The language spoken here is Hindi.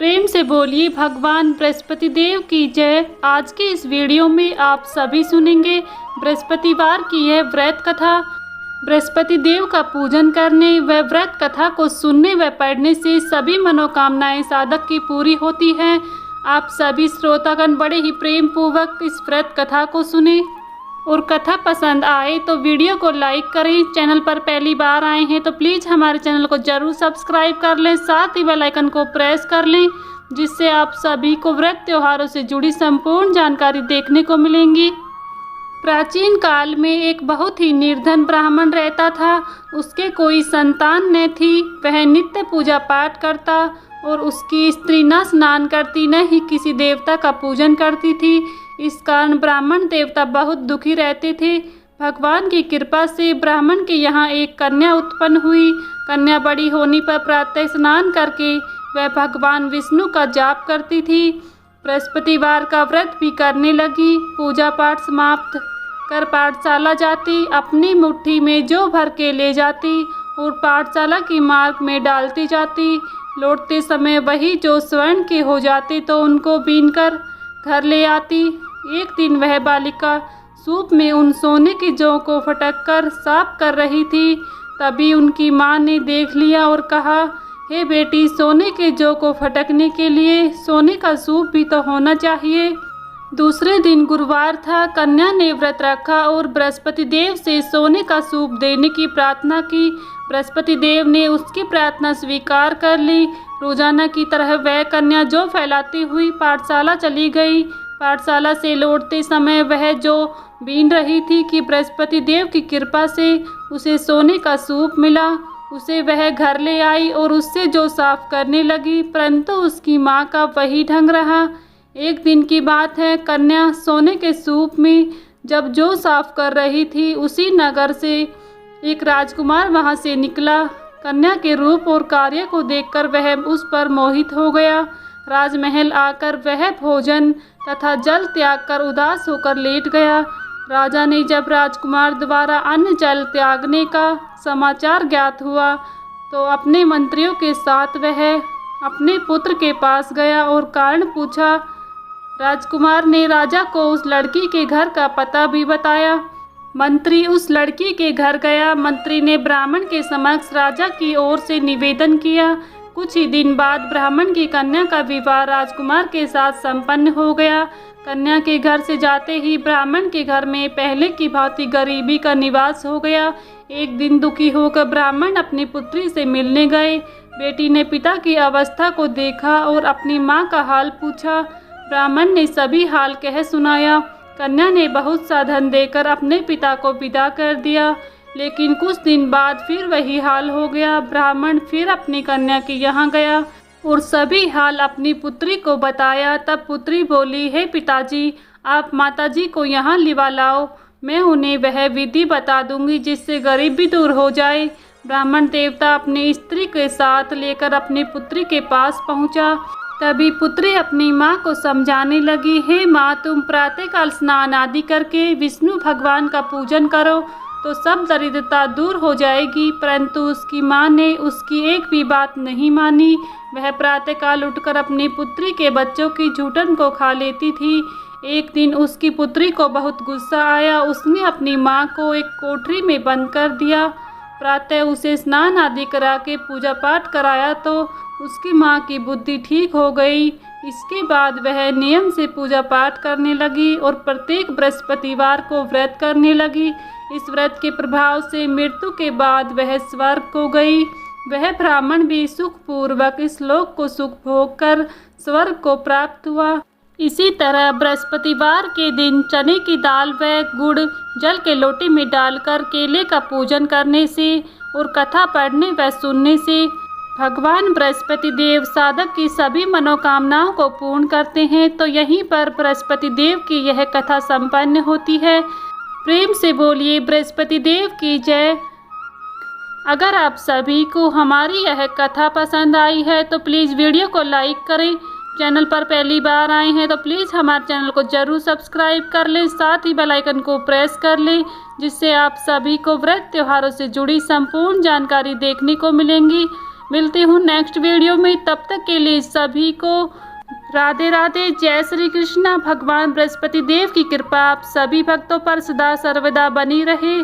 प्रेम से बोलिए भगवान बृहस्पति देव की जय। आज के इस वीडियो में आप सभी सुनेंगे बृहस्पतिवार की यह व्रत कथा। बृहस्पति देव का पूजन करने व व्रत कथा को सुनने व पढ़ने से सभी मनोकामनाएं साधक की पूरी होती हैं। आप सभी श्रोतागण बड़े ही प्रेम पूर्वक इस व्रत कथा को सुने और कथा पसंद आए तो वीडियो को लाइक करें। चैनल पर पहली बार आए हैं तो प्लीज़ हमारे चैनल को ज़रूर सब्सक्राइब कर लें, साथ ही बेल आइकन को प्रेस कर लें, जिससे आप सभी को व्रत त्योहारों से जुड़ी संपूर्ण जानकारी देखने को मिलेंगी। प्राचीन काल में एक बहुत ही निर्धन ब्राह्मण रहता था। उसके कोई संतान न थी। वह नित्य पूजा पाठ करता और उसकी स्त्री न स्नान करती न ही किसी देवता का पूजन करती थी। इस कारण ब्राह्मण देवता बहुत दुखी रहते थे। भगवान की कृपा से ब्राह्मण के यहाँ एक कन्या उत्पन्न हुई। कन्या बड़ी होने पर प्रातः स्नान करके वह भगवान विष्णु का जाप करती थी। बृहस्पतिवार का व्रत भी करने लगी। पूजा पाठ समाप्त कर पाठशाला जाती, अपनी मुट्ठी में जौ भर के ले जाती और पाठशाला की मार्ग में डालती जाती। लौटते समय वही जौ स्वर्ण के हो जाते तो उनको बीनकर घर ले आती। एक दिन वह बालिका सूप में उन सोने की जौ को फटक कर साफ कर रही थी। तभी उनकी माँ ने देख लिया और कहा, हे बेटी, सोने के जौ को फटकने के लिए सोने का सूप भी तो होना चाहिए। दूसरे दिन गुरुवार था। कन्या ने व्रत रखा और बृहस्पति देव से सोने का सूप देने की प्रार्थना की। बृहस्पति देव ने उसकी प्रार्थना स्वीकार कर ली। रोजाना की तरह वह कन्या जौ फैलाती हुई पाठशाला चली गई। पाठशाला से लौटते समय वह जौ बीन रही थी कि बृहस्पति देव की कृपा से उसे सोने का सूप मिला। उसे वह घर ले आई और उससे जौ साफ करने लगी, परंतु उसकी माँ का वही ढंग रहा। एक दिन की बात है, कन्या सोने के सूप में जब जौ साफ कर रही थी, उसी नगर से एक राजकुमार वहां से निकला। कन्या के रूप और कार्य को देखकर वह उस पर मोहित हो गया। राजमहल आकर वह भोजन तथा जल त्याग कर उदास होकर लेट गया। राजा ने जब राजकुमार द्वारा अन्न जल त्यागने का समाचार ज्ञात हुआ तो अपने मंत्रियों के साथ वह अपने पुत्र के पास गया और कारण पूछा। राजकुमार ने राजा को उस लड़की के घर का पता भी बताया। मंत्री उस लड़की के घर गया। मंत्री ने ब्राह्मण के समक्ष राजा की ओर से निवेदन किया। कुछ ही दिन बाद ब्राह्मण की कन्या का विवाह राजकुमार के साथ संपन्न हो गया। कन्या के घर से जाते ही ब्राह्मण के घर में पहले की भांति गरीबी का निवास हो गया। एक दिन दुखी होकर ब्राह्मण अपनी पुत्री से मिलने गए। बेटी ने पिता की अवस्था को देखा और अपनी माँ का हाल पूछा। ब्राह्मण ने सभी हाल कह सुनाया। कन्या ने बहुत सा धन देकर अपने पिता को विदा कर दिया, लेकिन कुछ दिन बाद फिर वही हाल हो गया। ब्राह्मण फिर अपनी कन्या के यहाँ गया और सभी हाल अपनी पुत्री को बताया। तब पुत्री बोली, हे पिताजी, आप माताजी को यहाँ लिवा लाओ, मैं उन्हें वह विधि बता दूंगी जिससे गरीबी दूर हो जाए। ब्राह्मण देवता अपनी स्त्री के साथ लेकर अपनी पुत्री के पास पहुँचा। तभी पुत्री अपनी माँ को समझाने लगी, हे माँ, तुम प्रातःकाल स्नान आदि करके विष्णु भगवान का पूजन करो तो सब दरिद्रता दूर हो जाएगी। परंतु उसकी माँ ने उसकी एक भी बात नहीं मानी। वह प्रातःकाल उठकर अपनी पुत्री के बच्चों की जूठन को खा लेती थी। एक दिन उसकी पुत्री को बहुत गुस्सा आया। उसने अपनी माँ को एक कोठरी में बंद कर दिया। प्रातः उसे स्नान आदि करा के पूजा पाठ कराया तो उसकी माँ की बुद्धि ठीक हो गई। इसके बाद वह नियम से पूजा पाठ करने लगी और प्रत्येक बृहस्पतिवार को व्रत करने लगी। इस व्रत के प्रभाव से मृत्यु के बाद वह स्वर्ग को गई। वह ब्राह्मण भी सुखपूर्वक इस लोक को सुख भोग कर स्वर्ग को प्राप्त हुआ। इसी तरह बृहस्पतिवार के दिन चने की दाल व गुड़ जल के लोटे में डालकर केले का पूजन करने से और कथा पढ़ने व सुनने से भगवान बृहस्पति देव साधक की सभी मनोकामनाओं को पूर्ण करते हैं। तो यहीं पर बृहस्पति देव की यह कथा संपन्न होती है। प्रेम से बोलिए बृहस्पति देव की जय। अगर आप सभी को हमारी यह कथा पसंद आई है तो प्लीज़ वीडियो को लाइक करें। चैनल पर पहली बार आए हैं तो प्लीज़ हमारे चैनल को ज़रूर सब्सक्राइब कर लें, साथ ही बेल आइकन को प्रेस कर लें, जिससे आप सभी को व्रत त्योहारों से जुड़ी संपूर्ण जानकारी देखने को मिलेंगी। मिलती हूँ नेक्स्ट वीडियो में। तब तक के लिए सभी को राधे राधे। जय श्री कृष्णा। भगवान बृहस्पति देव की कृपा आप सभी भक्तों पर सदा सर्वदा बनी रहे।